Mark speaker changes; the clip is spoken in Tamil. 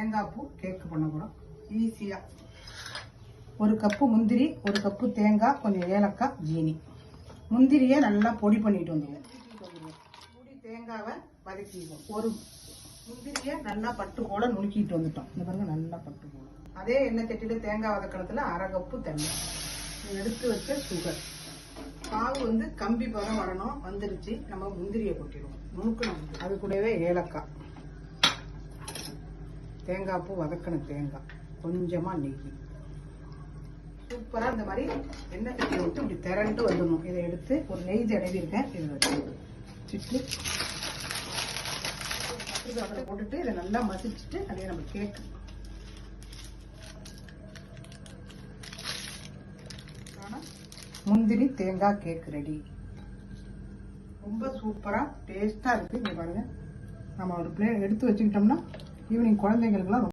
Speaker 1: தேங்காய் பூ கேக்கு பண்ண போகிறோம் ஈஸியாக. 1 கப்பு முந்திரி, 1 கப்பு தேங்காய், கொஞ்சம் ஏலக்காய், ஜீனி. முந்திரியை நல்லா பொடி பண்ணிட்டு வந்துடுவோம். பொடி தேங்காவை வதக்கிடுவோம். ஒரு முந்திரியை நல்லா பட்டு போல நுணுக்கிட்டு வந்துட்டோம். இந்த பாருங்க நல்லா பட்டு போல. அதே எண்ணெய் சட்டியில் தேங்காய் வதக்கணத்துல 1/2 கப்பு தண்ணி, எடுத்து வச்ச சுகர். பாவு வந்து கம்பி பதம் வரணும். வந்துருச்சு. நம்ம முந்திரியை கொட்டிடுவோம். நுணுக்கணும். அது கூடவே ஏலக்காய், தேங்காய் பூ வதக்கணும், தேங்காய், கொஞ்சமா நெய். சூப்பரா இந்த மாதிரி எண்ணெய் தட்டி விட்டு இப்படி திரண்டு வந்துடணும். இதை எடுத்து ஒரு நெய் தடவி இருக்கேன், இதை வச்சுட்டு போட்டுட்டு இதை நல்லா மசிச்சுட்டு அதே நம்ம கேக்கு முந்திரி தேங்காய் கேக் ரெடி. ரொம்ப சூப்பரா டேஸ்டா இருக்கு. இங்க பாருங்க, நம்ம ஒரு பிளேட் எடுத்து வச்சுக்கிட்டோம்னா ஈவினிங் குழந்தைங்களுக்குலாம்